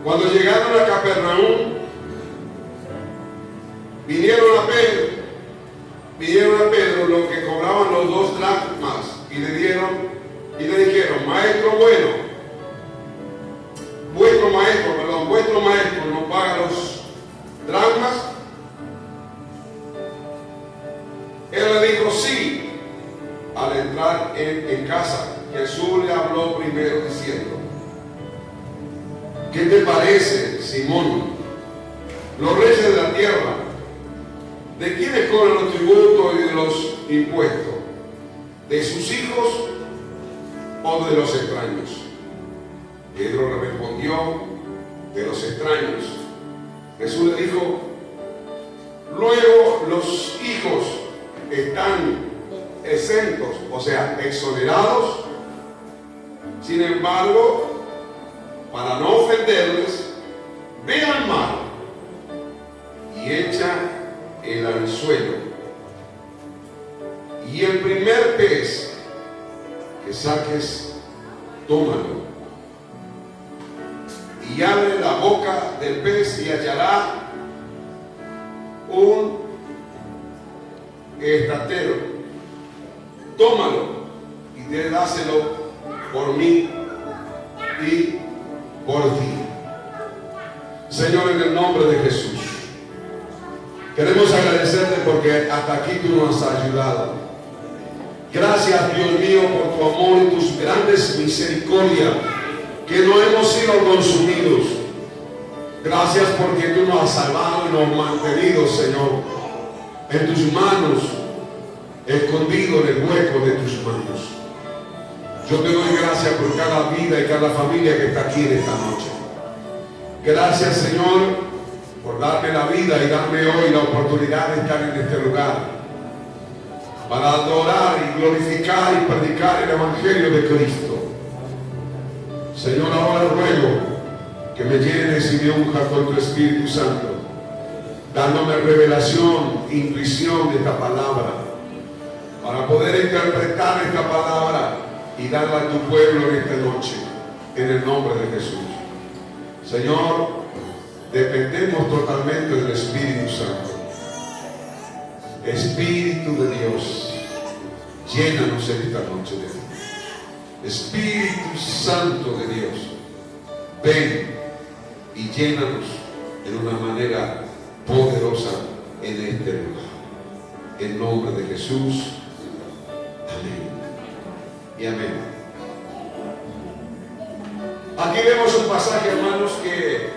Cuando llegaron a Capernaum, vinieron a Pedro los que cobraban los 2 dracmas y le dijeron: maestro bueno, vuestro maestro nos paga los dracmas. Él le dijo sí. Al entrar en casa, Jesús le habló primero diciendo: ¿qué te parece, Simón? Los reyes de la tierra, ¿de quiénes cobran los tributos y de los impuestos? ¿De sus hijos o de los extraños? Pedro le respondió: de los extraños. Jesús le dijo: luego los hijos están exentos, o sea, exonerados. Sin embargo, para no ofenderles, ve al mar y echa el anzuelo, y el primer pez que saques, tómalo, y abre la boca del pez y hallará un estatero. Tómalo y dáselo por mí y por ti. Señor, en el nombre de Jesús, queremos agradecerte porque hasta aquí tú nos has ayudado. Gracias, Dios mío, por tu amor y tus grandes misericordias, que no hemos sido consumidos. Gracias porque tú nos has salvado y nos has mantenido, Señor, en tus manos, escondido en el hueco de tus manos. Yo te doy gracias por cada vida y cada familia que está aquí en esta noche. Gracias, Señor, por darme la vida y darme hoy la oportunidad de estar en este lugar para adorar y glorificar y predicar el Evangelio de Cristo. Señor, ahora ruego que me llenes y me unjas con tu Espíritu Santo, dándome revelación, intuición de esta palabra, para poder interpretar esta palabra y darla a tu pueblo en esta noche, en el nombre de Jesús. Señor, dependemos totalmente del Espíritu Santo. Espíritu de Dios, llénanos en esta noche de ti. Espíritu Santo de Dios, ven y llénanos en una manera poderosa en este lugar. En nombre de Jesús. Amén y amén. Aquí vemos un pasaje, hermanos, que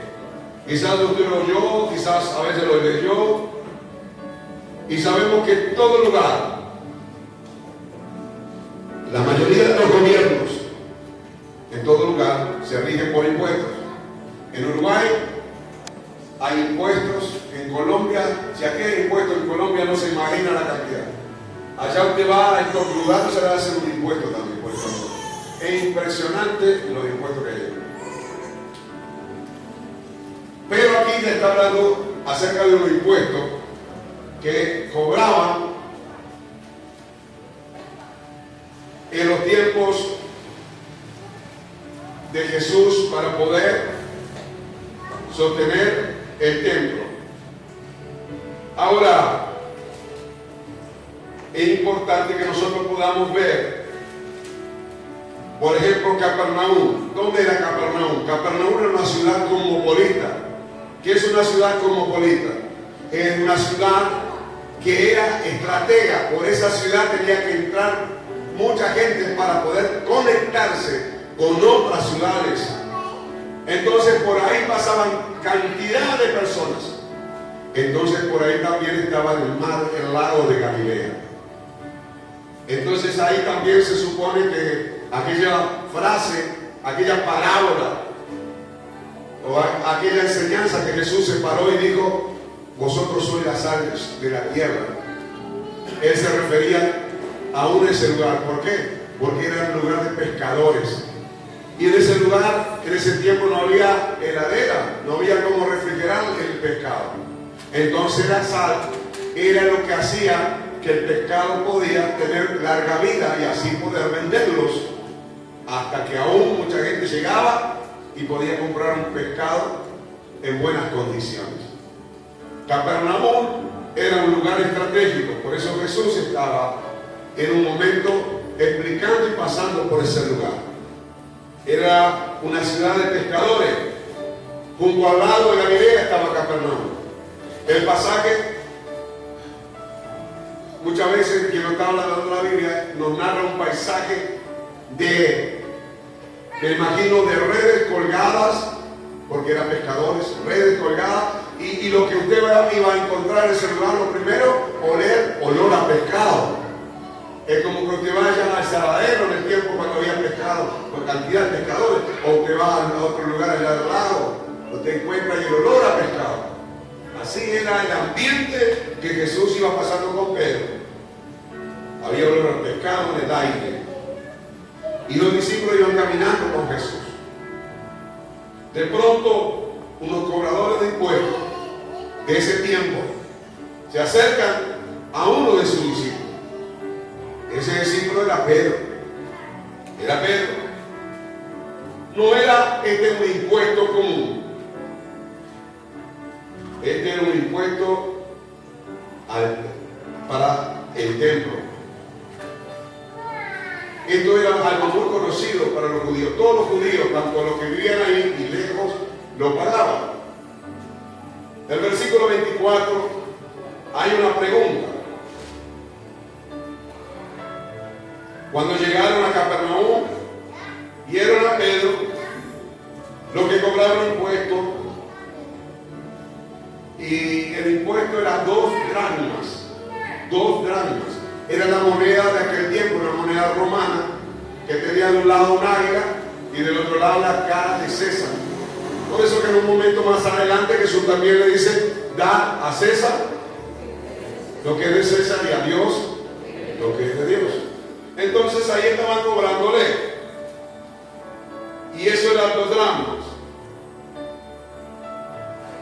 quizás usted lo oyó, quizás a veces lo leyó, y sabemos que en todo lugar, la mayoría de los gobiernos, en todo lugar, se rigen por impuestos. En Uruguay hay impuestos, en Colombia, si aquí hay impuestos en Colombia, no se imagina la cantidad. Allá usted va a estos lugares, se le hace un impuesto también, por ejemplo. Es impresionante los impuestos que hay. Pero aquí ya está hablando acerca de los impuestos que cobraban en los tiempos de Jesús para poder sostener el templo. Ahora, es importante que nosotros podamos ver, por ejemplo, Capernaum. ¿Dónde era Capernaum? Capernaum era una ciudad cosmopolita. ¿Qué es una ciudad cosmopolita? Es una ciudad que era estratega. Por esa ciudad tenía que entrar mucha gente para poder conectarse con otras ciudades. Entonces por ahí pasaban cantidad de personas. Entonces por ahí también estaba el mar, el lago de Galilea. Entonces ahí también se supone que aquella frase, aquella parábola o aquella enseñanza que Jesús se paró y dijo: vosotros sois la sal de la tierra. Él se refería aún a ese lugar. ¿Por qué? Porque era un lugar de pescadores. Y en ese lugar, en ese tiempo no había heladera, no había cómo refrigerar el pescado. Entonces la sal era lo que hacía que el pescado podía tener larga vida y así poder venderlos, hasta que aún mucha gente llegaba y podía comprar un pescado en buenas condiciones. Capernaum era un lugar estratégico, por eso Jesús estaba en un momento explicando y pasando por ese lugar. Era una ciudad de pescadores. Junto al lado de Galilea estaba Capernaum. El pasaje, muchas veces quien nos está hablando de la Biblia, nos narra un paisaje me imagino, de redes colgadas, porque eran pescadores, redes colgadas, y lo que usted iba a encontrar en ese lugar, lo primero, olor a pescado. Es como que usted vaya al Saladero en el tiempo cuando había pescado, con cantidad de pescadores, o usted va a otro lugar allá del lago, usted encuentra el olor a pescado. Así era el ambiente que Jesús iba pasando con Pedro. Había olor a pescado en el aire. Y los discípulos iban caminando con Jesús. De pronto, unos cobradores de impuestos de ese tiempo se acercan a uno de sus discípulos. Ese discípulo era Pedro. Era Pedro. No era un impuesto común. Este era un impuesto para el templo. Esto era algo muy conocido para los judíos. Todos los judíos, tanto los que vivían ahí y lejos, lo pagaban. En el versículo 24 hay una pregunta. Cuando llegaron a Capernaum, vieron a Pedro, los que cobraron impuestos, y el impuesto era 2 dracmas. 2 dracmas. Era la moneda de aquel tiempo, una moneda romana, que tenía de un lado un águila y del otro lado la cara de César. Por eso que en un momento más adelante Jesús también le dice, da a César lo que es de César y a Dios lo que es de Dios. Entonces ahí estaban cobrándole. Y eso eran 2 dracmas.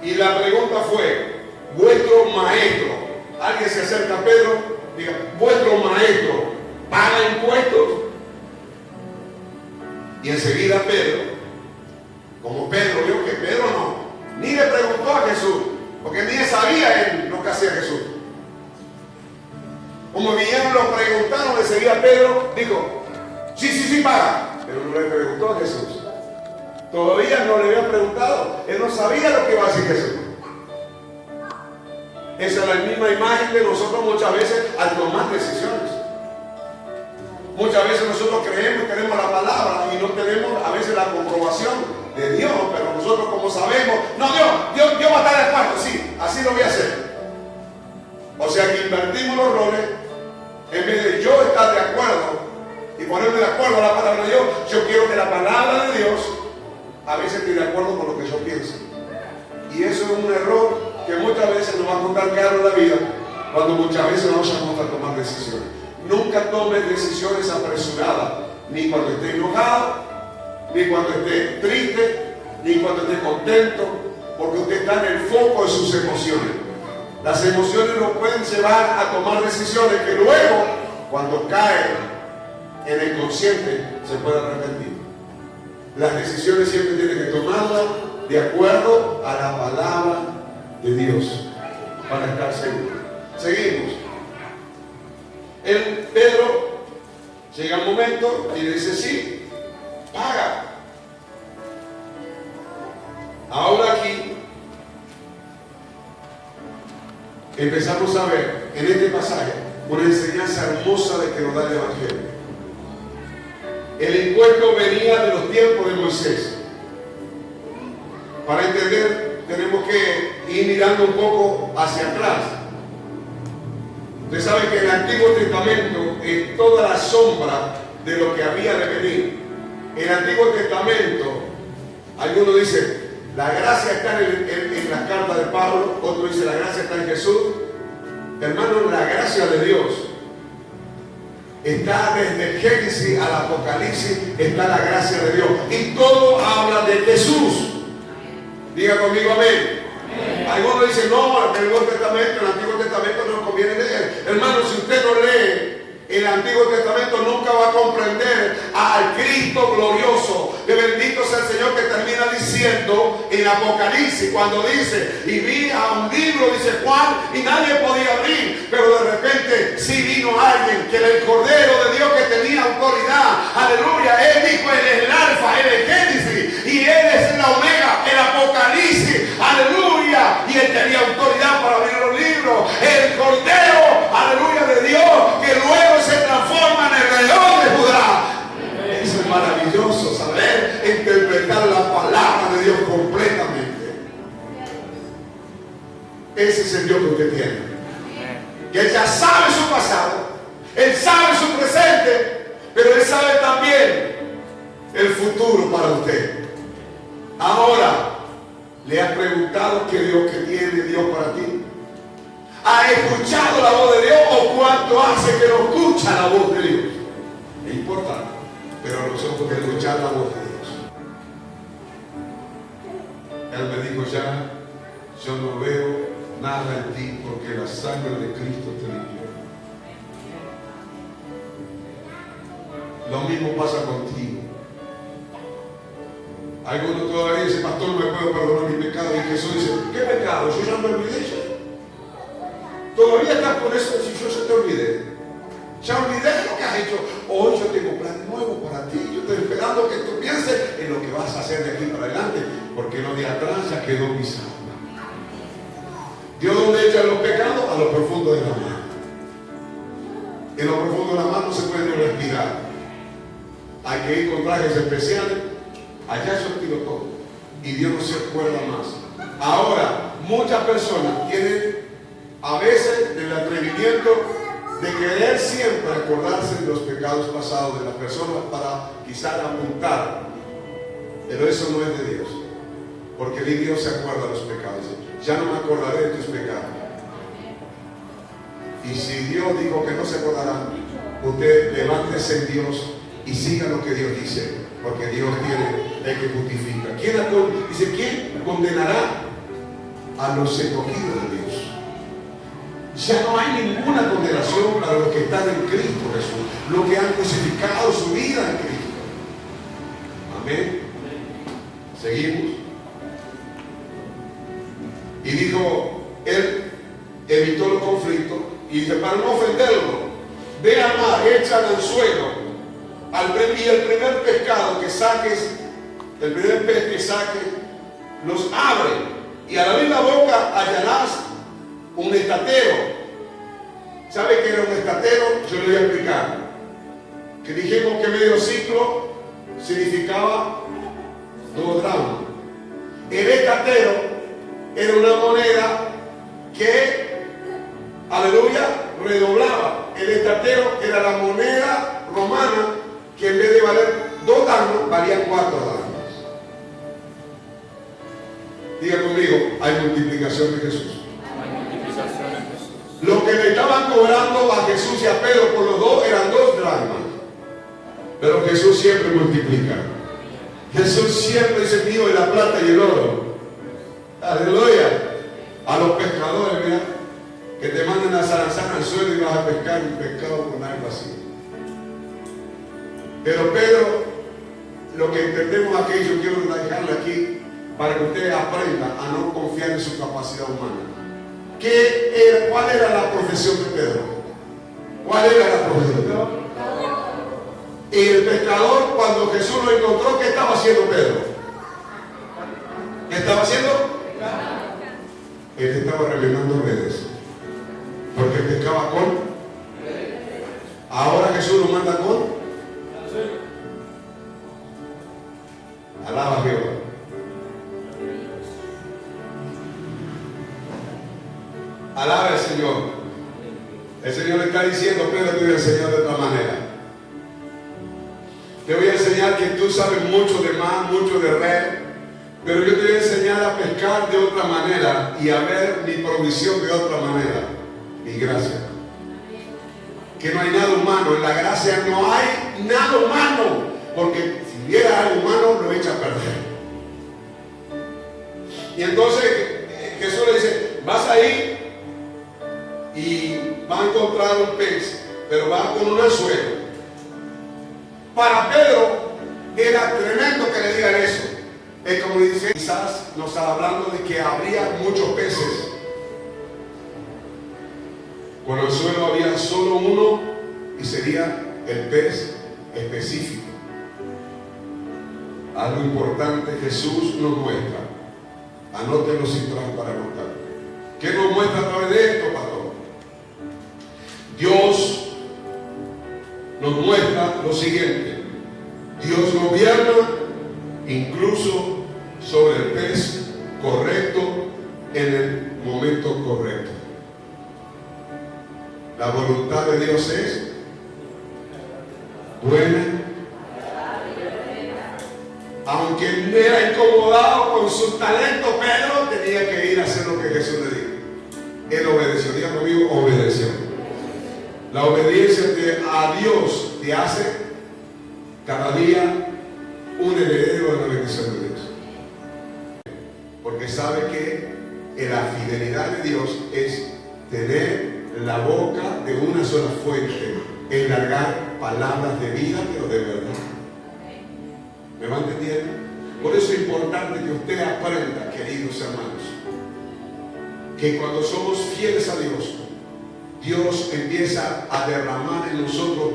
Y la pregunta fue, vuestro maestro, alguien se acerca a Pedro, diga, vuestro maestro paga impuestos. Y enseguida Pedro, como Pedro vio que Pedro ni le preguntó a Jesús, porque ni sabía él lo que hacía Jesús. Como vinieron, lo preguntaron, enseguida Pedro dijo, sí paga, pero no le preguntó a Jesús. Todavía no le había preguntado, él no sabía lo que iba a decir Jesús. Esa es la misma imagen de nosotros muchas veces al tomar decisiones. Muchas veces nosotros creemos la palabra y no tenemos a veces la comprobación de Dios, pero nosotros como sabemos, no, Dios va a estar de acuerdo, sí, así lo voy a hacer. O sea que invertimos los roles, en vez de yo estar de acuerdo y ponerme de acuerdo a la palabra de Dios, yo quiero que la palabra de Dios a veces esté de acuerdo con lo que yo pienso. Y eso es un error que muchas veces nos va a contar caro en la vida, cuando muchas veces nos vamos a tomar decisiones. Nunca tomes decisiones apresuradas, ni cuando esté enojado, ni cuando esté triste, ni cuando esté contento, porque usted está en el foco de sus emociones. Las emociones lo pueden llevar a tomar decisiones que luego, cuando caen en el consciente, se puede arrepentir. Las decisiones siempre tienen que tomarlas de acuerdo a la palabra de Dios, para estar seguros. Seguimos. Pedro llega un momento y le dice, sí, paga. Ahora aquí empezamos a ver en este pasaje una enseñanza hermosa de que nos da el Evangelio. El impuesto venía de los tiempos de Moisés. Para entender, tenemos que ir mirando un poco hacia atrás. Usted sabe que el Antiguo Testamento es toda la sombra de lo que había de venir. En el Antiguo Testamento, algunos dicen, la gracia está en las cartas de Pablo, otros dicen, la gracia está en Jesús. Hermanos, la gracia de Dios está desde el Génesis al Apocalipsis, está la gracia de Dios. Y todo habla de Jesús. Diga conmigo amén. Algunos dicen, no, el Nuevo Testamento, el Antiguo Testamento no conviene leer. Hermano, si usted no lee el Antiguo Testamento, nunca va a comprender al Cristo glorioso, que bendito sea el Señor, que termina diciendo en Apocalipsis, cuando dice, y vi a un libro, dice Juan, y nadie podía abrir, pero de repente sí vino alguien, que era el Cordero de Dios, que tenía autoridad. Aleluya. Él dijo, él es el Alfa, él es el Génesis, y él es la Omega, el Apocalipsis. Aleluya. Y él tenía autoridad para abrir los libros. El Cordero, aleluya, de Dios, que luego se transforma en el León de Judá. Eso es maravilloso, saber interpretar la palabra de Dios completamente. Ese es el Dios que usted tiene. Que Él ya sabe su pasado, Él sabe su presente, pero Él sabe también el futuro para usted. Ahora, ¿le has preguntado qué Dios que tiene Dios para ti? ¿Ha escuchado la voz de Dios o cuánto hace que no escucha la voz de Dios? Es importante, pero nosotros tenemos que escuchar la voz de Dios. Él me dijo ya, yo no veo nada en ti porque la sangre de Cristo te limpió. Lo mismo pasa contigo. Algunos todavía dicen, pastor, no me puedo perdonar mi pecado. Y Jesús dice, ¿qué pecado? Yo ya me olvidé ya. Todavía estás con eso de si yo ya te olvidé. Ya olvidé lo que has hecho. Hoy yo tengo plan nuevo para ti. Yo estoy esperando que tú pienses en lo que vas a hacer de aquí para adelante. Porque lo de atrás ya quedó pisado. Dios, ¿dónde echa los pecados? A lo profundo de la mar. En lo profundo de la mar no se puede respirar. Hay que ir con trajes especiales. Allá se tiró todo. Y Dios no se acuerda más. Ahora, muchas personas tienen a veces el atrevimiento de querer siempre acordarse de los pecados pasados de las personas para quizás apuntar. Pero eso no es de Dios. Porque ni Dios se acuerda de los pecados. Ya no me acordaré de tus pecados. Y si Dios dijo que no se acordará, usted levántese en Dios y siga lo que Dios dice. Porque Dios tiene el que justifica. Dice, ¿quién condenará a los escogidos de Dios? Ya no hay ninguna condenación para los que están en Cristo Jesús, los que han crucificado su vida en Cristo. Amén. Seguimos. Y dijo, él evitó los conflictos y dice, para no ofenderlo, ve al mar, echa al anzuelo, y el primer pescado que saques, el primer pez que saques, los abre, y al abrir la boca hallarás un estatero. ¿Sabe qué era un estatero? Yo le voy a explicar. Que dijimos que medio ciclo significaba 2 gramos. El estatero era una moneda que, aleluya, redoblaba. El estatero era la moneda romana que en vez de valer 2 dracmas, valía 4 dracmas. Diga conmigo, hay multiplicación de Jesús. Lo que le estaban cobrando a Jesús y a Pedro por los 2 eran 2 dracmas. Pero Jesús siempre multiplica. Jesús siempre es el mío de la plata y el oro. Aleluya. A los pescadores, mira, que te manden a zaranzar al suelo y vas a pescar un pescado con algo así. Pero Pedro, lo que entendemos aquí, yo quiero dejarle aquí para que usted aprenda a no confiar en su capacidad humana. ¿Cuál era la profesión de Pedro? ¿Cuál era la profesión de Pedro? Y el pescador, cuando Jesús lo encontró, ¿qué estaba haciendo Pedro? ¿Qué estaba haciendo? Él estaba rellenando redes. Porque pescaba con. Ahora Jesús lo manda con. Alaba a Jehová. Alaba al Señor. El Señor le está diciendo, Pedro, te voy a enseñar de otra manera. Te voy a enseñar que tú sabes mucho de mar, mucho de red, pero yo te voy a enseñar a pescar de otra manera y a ver mi provisión de otra manera. Mi gracia. Que no hay nada humano. En la gracia no hay nada humano. Porque si hubiera algo humano, lo echa a perder. Y entonces Jesús le dice, vas a ir y va a encontrar un pez, pero va con un anzuelo. Para Pedro, Era tremendo que le digan eso. Es como dice, quizás nos está hablando de que habría muchos peces. Cuando en el suelo había solo uno y sería el pez específico. Algo importante Jesús nos muestra. Anótenlo sin trabajo para anotar. ¿Qué nos muestra a través de esto, pastor? Dios nos muestra lo siguiente. Dios gobierna incluso sobre el pez correcto en el momento correcto. La voluntad de Dios es buena. Aunque era incomodado con sus talentos, Pedro tenía que ir a hacer lo que Jesús le dijo. Él obedeció. Diga conmigo, obedeció. La obediencia a Dios te hace cada día un heredero de la bendición de Dios. Porque sabe que la fidelidad de Dios es tener la boca de una sola fuente, enlargar palabras de vida, pero de verdad. ¿Me va entendiendo? Por eso es importante que usted aprenda, queridos hermanos, que cuando somos fieles a Dios, Dios empieza a derramar en nosotros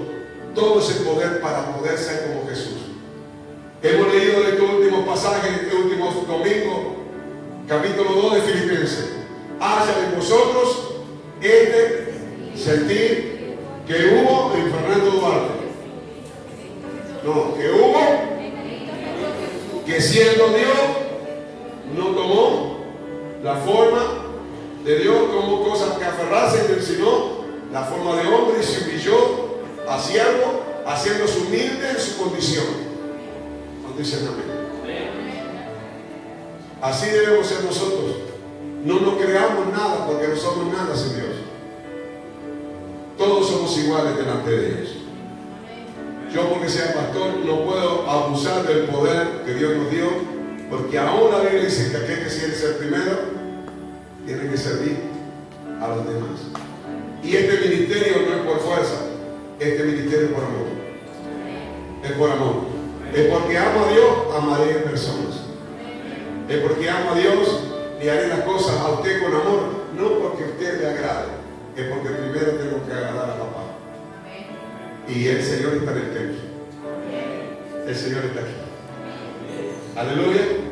todo ese poder para poder ser como Jesús. Hemos leído de estos últimos pasajes, este último domingo, capítulo 2 de Filipenses. Haya en vosotros este sentir que hubo en Fernando Duarte. No, que hubo, que siendo Dios, no tomó la forma de Dios como cosas que aferrarse en él, sino la forma de hombre, y se humilló a siervo, haciéndose humilde en su condición. ¿Cuánto dicen amén? Así debemos ser nosotros. No nos creamos nada porque no somos nada sin Dios. Todos somos iguales delante de Dios. Yo, porque sea pastor, no puedo abusar del poder que Dios nos dio, porque aún la Biblia dice que aquel que quiere ser primero tiene que servir a los demás. Y este ministerio no es por fuerza, este ministerio es por amor. Es por amor. Es porque amo a Dios, amaré a personas. Es porque amo a Dios y haré las cosas a usted con amor, no porque a usted le agrade, es porque primero tengo que agradar a papá. Y el Señor está en el templo. El Señor está aquí. Aleluya.